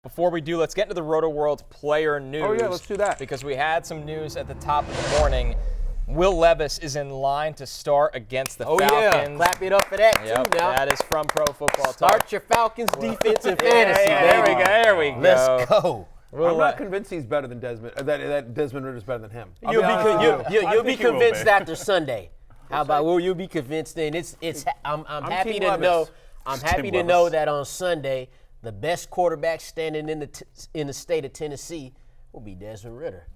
Before we do, let's get into the Roto World player news. Oh, yeah, let's do that. Because we had some news at the top of the morning. Will Levis is in line to start against the Falcons. Yeah. Clap it up for that, too, now. That is from Pro Football Talk. Start your Falcons defense in fantasy, baby. There we go. Let's go. I'm not convinced he's better than Desmond. That Desmond Ritter's better than him. You'll be convinced after Sunday. How about you'll be convinced then? I'm happy to know. I'm happy to know that on Sunday, the best quarterback standing in the state of Tennessee will be Desmond Ritter.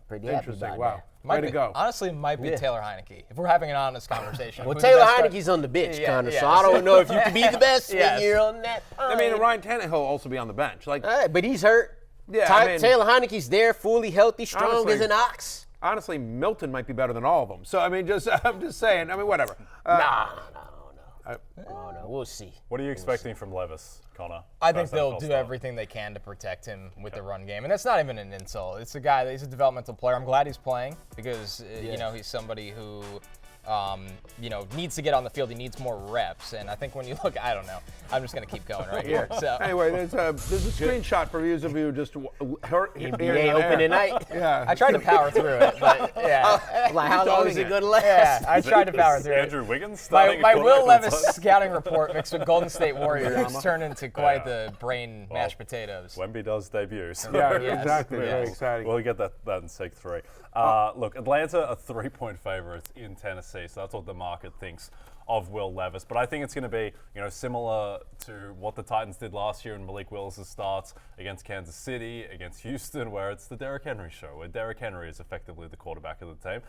Pretty happy about that. Way to go. Honestly, it might be Taylor Heineke, if we're having an honest conversation. Well, Taylor Heineke's on the bench, Connor, so I don't know if you can be the best when you're on that pine. I mean, Ryan Tannehill will also be on the bench. But he's hurt. Yeah, Taylor Heineke's there, fully healthy, strong honestly, as an ox. Honestly, Milton might be better than all of them. So, I mean, I'm just saying. I mean, whatever. No. We'll see. What are you expecting from Levis, Connor? I think they'll do everything they can to protect him with the run game. And that's not even an insult. It's a guy, he's a developmental player. I'm glad he's playing because, he's somebody who, needs to get on the field. He needs more reps. And I think when you look, I don't know. I'm just going to keep going right here. So. Anyway, there's a screenshot for views of you just NBA opening night. Yeah. I tried to power through it, but yeah. How long is it going to last? Yeah, I tried to power through it. Andrew Wiggins? My Will Levis scouting report mixed with Golden State Warriors turned into quite the brain mashed potatoes. Wemby does debut. So yeah, exactly. Very exciting. We'll get that in Seg 3. Look, Atlanta are 3-point favorites in Tennessee, so that's what the market thinks of Will Levis. But I think it's going to be, similar to what the Titans did last year in Malik Willis' starts against Kansas City, against Houston, where it's the Derrick Henry show, where Derrick Henry is effectively the quarterback of the team.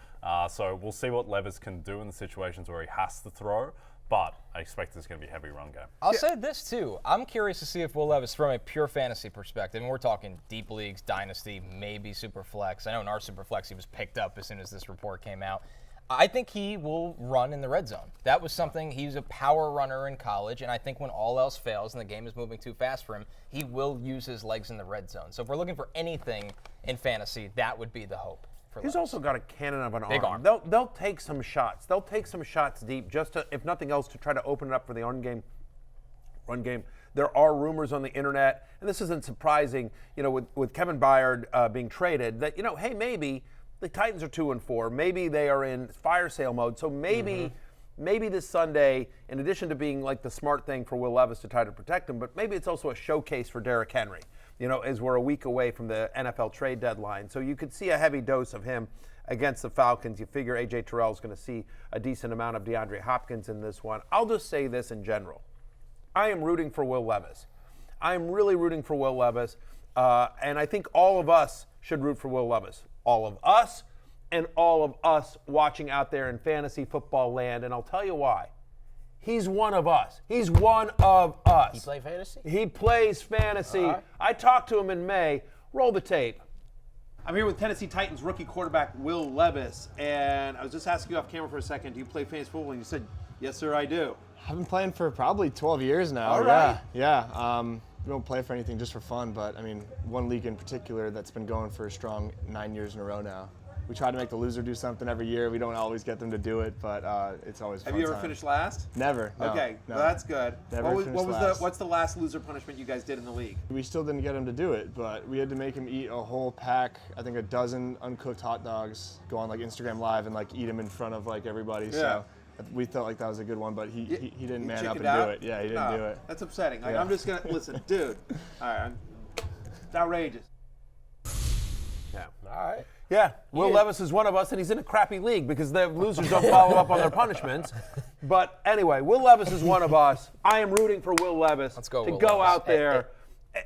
So we'll see what Levis can do in the situations where he has to throw. But I expect it's going to be a heavy run game. I'll say this, too. I'm curious to see if Will Levis, from a pure fantasy perspective, and we're talking deep leagues, dynasty, maybe super flex. I know in our super flex he was picked up as soon as this report came out. I think he will run in the red zone. That was something, he was a power runner in college, and I think when all else fails and the game is moving too fast for him, he will use his legs in the red zone. So if we're looking for anything in fantasy, that would be the hope. He's also got a cannon of an Big arm. They'll take some shots. They'll take some shots deep just to, if nothing else, to try to open it up for the run game. There are rumors on the internet, and this isn't surprising, with Kevin Byard being traded, that, hey, maybe the Titans are 2-4. Maybe they are in fire sale mode. So maybe this Sunday, in addition to being like the smart thing for Will Levis to try to protect him, but maybe it's also a showcase for Derrick Henry. As we're a week away from the NFL trade deadline. So you could see a heavy dose of him against the Falcons. You figure A.J. Terrell is going to see a decent amount of DeAndre Hopkins in this one. I'll just say this in general. I am rooting for Will Levis. I am really rooting for Will Levis. And I think all of us should root for Will Levis. All of us and all of us watching out there in fantasy football land. And I'll tell you why. He's one of us. He's one of us. He play fantasy? He plays fantasy. Right. I talked to him in May. Roll the tape. I'm here with Tennessee Titans rookie quarterback Will Levis, and I was just asking you off camera for a second, do you play fantasy football? And you said, yes, sir, I do. I've been playing for probably 12 years now. All right. Yeah. We don't play for anything, just for fun, but, one league in particular that's been going for a strong 9 years in a row now. We try to make the loser do something every year. We don't always get them to do it, but it's always fun. Have you ever finished last? Never. No, okay, no. Well, that's good. What's the last loser punishment you guys did in the league? We still didn't get him to do it, but we had to make him eat a whole pack, I think a dozen uncooked hot dogs, go on Instagram Live and eat them in front of everybody. Yeah. So we felt like that was a good one, but he didn't man up and do it. Yeah, he didn't do it. That's upsetting. I'm just going to, listen, dude, all right, it's outrageous. Yeah. All right. Yeah, Will Levis is one of us, and he's in a crappy league because the losers don't follow up on their punishments. But anyway, Will Levis is one of us. I am rooting for Will Levis to go out there.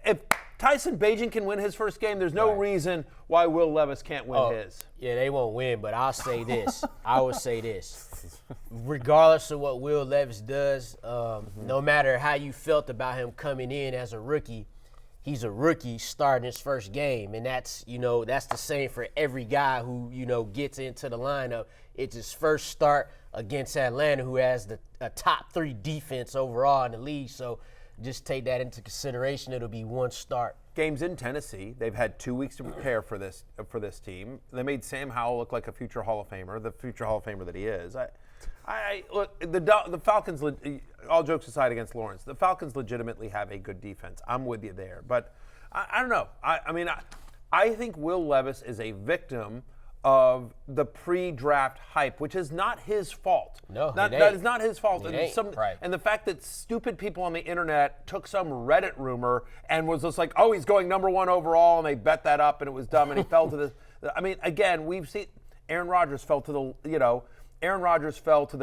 If Tyson Bagent can win his first game, there's no reason why Will Levis can't win his. Yeah, they won't win, but I'll say this. I will say this. Regardless of what Will Levis does, no matter how you felt about him coming in as a rookie, he's a rookie starting his first game, and that's the same for every guy who gets into the lineup. It's his first start against Atlanta, who has a top 3 defense overall in the league. So just take that into consideration. It'll be one start. Games in Tennessee. They've had 2 weeks to prepare for this team. They made Sam Howell look like a future Hall of Famer, the future Hall of Famer that he is. Look, the Falcons, all jokes aside against Lawrence, the Falcons legitimately have a good defense. I'm with you there. But I don't know. I think Will Levis is a victim of the pre-draft hype, which is not his fault. No, that is not his fault. It ain't. Right. And the fact that stupid people on the internet took some Reddit rumor and was just like, oh, he's going number 1 overall, and they bet that up, and it was dumb, and he fell to the. I mean, again, we've seen Aaron Rodgers fell to the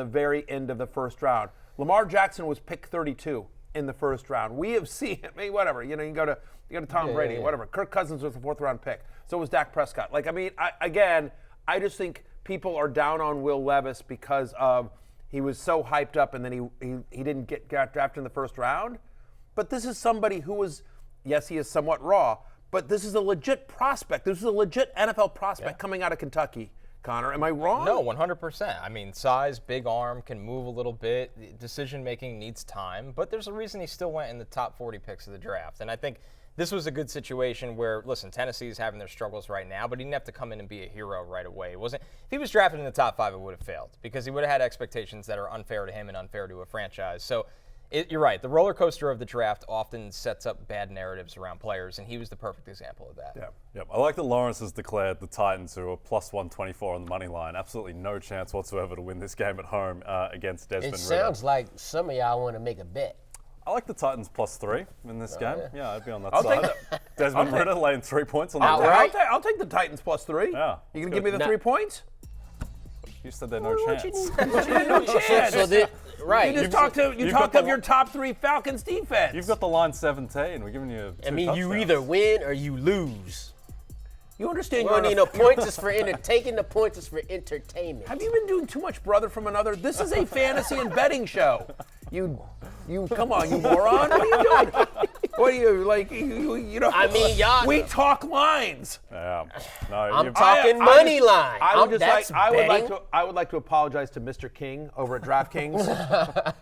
very end of the first round. Lamar Jackson was pick 32 in the first round. We have seen, I mean, whatever. You can go to Tom Brady, whatever. Kirk Cousins was a 4th round pick. So was Dak Prescott. I just think people are down on Will Levis because of he was so hyped up and then he didn't get drafted in the first round. But this is somebody who was, yes, he is somewhat raw, but this is a legit prospect. This is a legit NFL prospect coming out of Kentucky. Connor, am I wrong? No, 100%. I mean, size, big arm, can move a little bit. Decision-making needs time, but there's a reason he still went in the top 40 picks of the draft. And I think this was a good situation where, listen, Tennessee's having their struggles right now, but he didn't have to come in and be a hero right away. If he was drafted in the top 5, it would have failed because he would have had expectations that are unfair to him and unfair to a franchise. So you're right. The roller coaster of the draft often sets up bad narratives around players, and he was the perfect example of that. Yeah. Yep. I like that Lawrence has declared the Titans, who are plus 124 on the money line, absolutely no chance whatsoever to win this game at home against Desmond Ridder. It sounds like some of y'all want to make a bet. I like the Titans plus 3 in this game. Yeah, I'd be on that I'll side. take Desmond Ridder laying 3 points on the Outright. ground. I'll take the Titans plus 3. Yeah. You going to give me the 3 points? You said there's no chance. No chance. Right. You just talked of your top 3 Falcons defense. You've got the line 17. We're giving you two I mean, you touchdowns. either win or you lose. You understand? You don't need no points. It's for taking the points is for entertainment. Have you been doing too much brother from another? This is a fantasy and betting show. You come on, you moron. What are you doing? What are you like? You know? I mean, y'all. We talk lines. Yeah. No, I'm talking money line. I would That's betting. I would like to apologize to Mr. King over at DraftKings.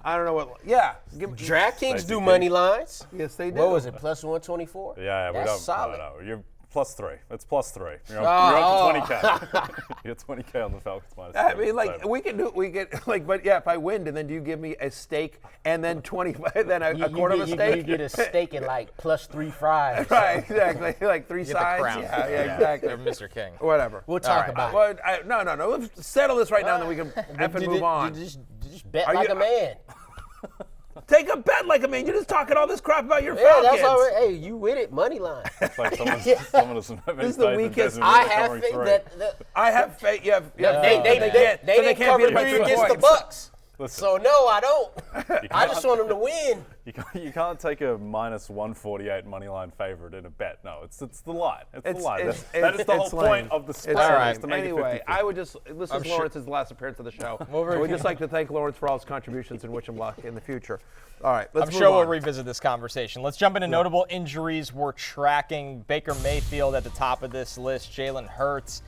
I don't know what. Yeah. DraftKings do money lines. Yes, they do. What was it? Plus 124. Yeah, we That's don't. solid. No. You're plus 3. It's plus 3. You're up to 20K. You're 20K on the Falcons minus 3. I mean, like we get like, but yeah, if I win, and then do you give me a steak and then 20, then a quarter of a steak? You get a steak and like plus 3 fries. Right, exactly. Like 3 You get the sides. crown. Yeah, exactly. You're Mr. King. Whatever. We'll talk about it. No. Let's settle this right now, and then we can effing move on. You just bet Are like you- a man. Take a bet like a man. You're just talking all this crap about your Yeah, Falcons. that's all right. Hey, you with it? Money line. It's like someone doesn't have any This is the faith in weakest- Desmond I Ridder have covering faith 3. that I have faith. You have they didn't can't cover beat by 3 3 against the points. Bucks. Listen, So no, I don't. I just want them to win. you can't take a minus 148 money line favorite in a bet. No, it's the line. It's the line. That is the whole point of the spread. All right. Is to make Anyway, it 50-50. I would just this is Lawrence's last appearance of the show. So we'd just like to thank Lawrence for all his contributions and wish him luck in the future. All right, let's I'm move sure on. we'll revisit this conversation. Let's jump into notable injuries we're tracking. Baker Mayfield at the top of this list. Jalen Hurts.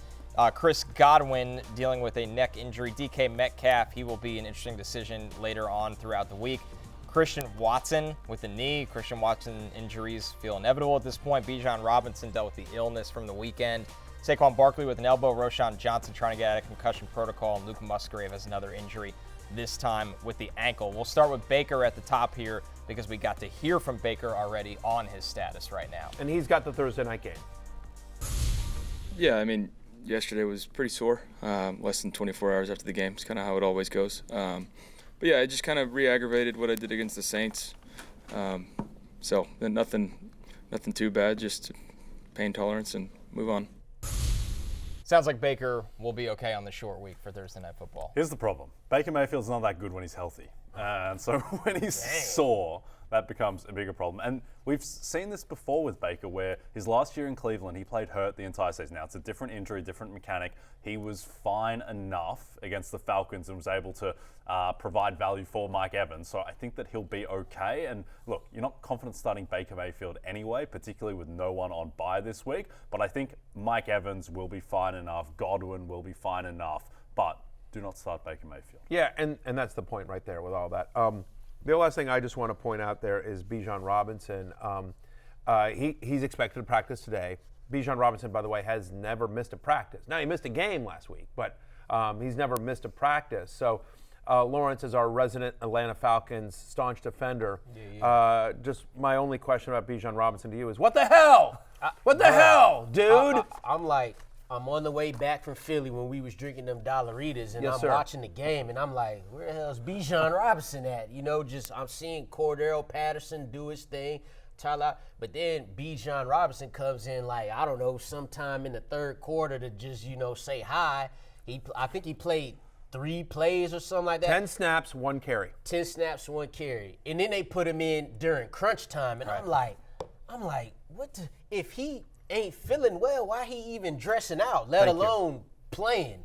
Chris Godwin dealing with a neck injury. DK Metcalf, he will be an interesting decision later on throughout the week. Christian Watson with a knee. Christian Watson injuries feel inevitable at this point. Bijan Robinson dealt with the illness from the weekend. Saquon Barkley with an elbow. Roshan Johnson trying to get out of concussion protocol. And Luke Musgrave has another injury, this time with the ankle. We'll start with Baker at the top here because we got to hear from Baker already on his status right now. And he's got the Thursday night game. Yeah, I mean, yesterday was pretty sore. Less than 24 hours after the game. It's kind of how it always goes. But yeah, I just kind of re-aggravated what I did against the Saints. So then nothing too bad. Just pain tolerance and move on. Sounds like Baker will be okay on the short week for Thursday Night Football. Here's the problem. Baker Mayfield's not that good when he's healthy. And so when he's sore, that becomes a bigger problem. And we've seen this before with Baker, where his last year in Cleveland, he played hurt the entire season. Now, it's a different injury, different mechanic. He was fine enough against the Falcons and was able to provide value for Mike Evans. So I think that he'll be okay. And look, you're not confident starting Baker Mayfield anyway, particularly with no one on bye this week. But I think Mike Evans will be fine enough. Godwin will be fine enough. But do not start Baker Mayfield. Yeah, and that's the point right there with all that. The last thing I just want to point out there is Bijan Robinson. He's expected to practice today. Bijan Robinson, by the way, has never missed a practice. Now, he missed a game last week, but he's never missed a practice. So Lawrence is our resident Atlanta Falcons staunch defender. Just my only question about Bijan Robinson to you is, what the hell? What the hell, dude? I'm on the way back from Philly when we was drinking them Dollaritas, and Yes, I'm sir. watching the game, and I'm like, where the hell's Bijan Robinson at? I'm seeing Cordero Patterson do his thing, Tyler, but then Bijan Robinson comes in sometime in the third quarter to just, say hi. I think he played 3 plays or something like that. 10 snaps, 1 carry. 10 snaps, 1 carry. And then they put him in during crunch time, and I'm like, if he ain't feeling well, why he even dressing out, let alone playing?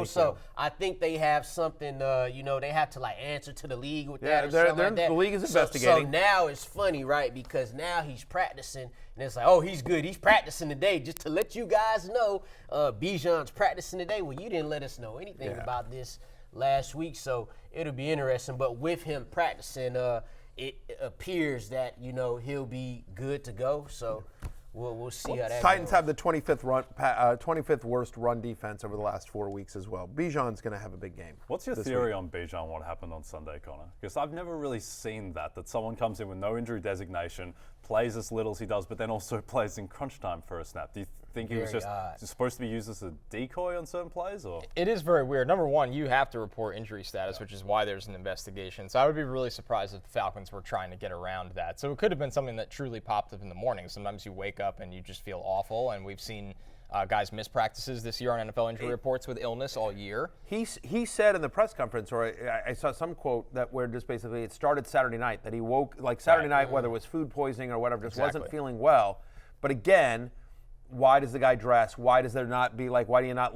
So I think they have something, they have to answer to the league with that or something like that. The league is investigating. So now it's funny, right? Because now he's practicing, and it's like, oh, he's good. He's practicing today. Just to let you guys know, Bijan's practicing today. Well, you didn't let us know anything about this last week, so it'll be interesting. But with him practicing, it appears that, he'll be good to go. So we'll see how that Titans goes. have the 25th worst run defense over the last 4 weeks as well. Bijan's going to have a big game. What's your theory on Bijan, what happened on Sunday, Connor? Because I've never really seen that someone comes in with no injury designation, plays as little as he does, but then also plays in crunch time for a snap. Do you think he was just supposed to be used as a decoy on certain plays? Or It is very weird. Number one, you have to report injury status, which is why there's an investigation. So I would be really surprised if the Falcons were trying to get around that. So it could have been something that truly popped up in the morning. Sometimes you wake up and you just feel awful, and we've seen guys miss practices this year on NFL injury reports with illness all year. He said in the press conference, or I saw some quote that where just basically it started Saturday night, that he woke, Saturday night, whether it was food poisoning or whatever, just wasn't feeling well. But again, why does the guy dress? Why does there not be why do you not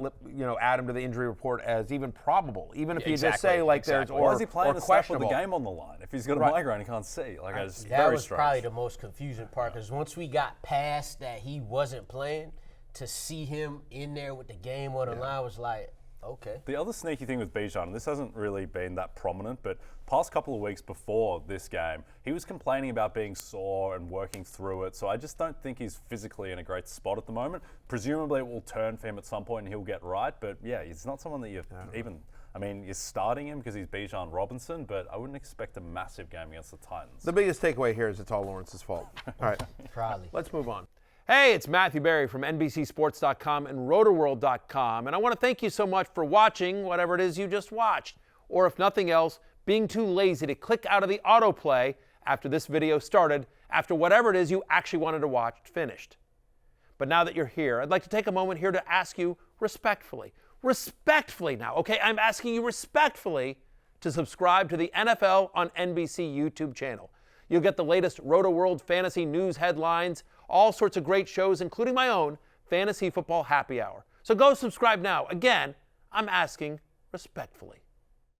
add him to the injury report as even probable? Even if you just say there's why is he playing or a snap with questionable. the game on the line? If he's got a migraine, he can't see. It's That very was strange. probably the most confusing part, because once we got past that he wasn't playing, to see him in there with the game on the line was like, okay. The other sneaky thing with Bijan, and this hasn't really been that prominent, but past couple of weeks before this game, he was complaining about being sore and working through it. So I just don't think he's physically in a great spot at the moment. Presumably it will turn for him at some point and he'll get right. But yeah, he's not someone that you're you're starting him because he's Bijan Robinson, but I wouldn't expect a massive game against the Titans. The biggest takeaway here is it's all Lawrence's fault. All right. Probably. Let's move on. Hey, it's Matthew Berry from NBCSports.com and RotoWorld.com, and I want to thank you so much for watching whatever it is you just watched, or if nothing else, being too lazy to click out of the autoplay after this video started, after whatever it is you actually wanted to watch finished. But now that you're here, I'd like to take a moment here to ask you respectfully now, okay? I'm asking you respectfully to subscribe to the NFL on NBC YouTube channel. You'll get the latest RotoWorld fantasy news headlines, all sorts of great shows, including my own Fantasy Football Happy Hour. So go subscribe now. Again, I'm asking respectfully.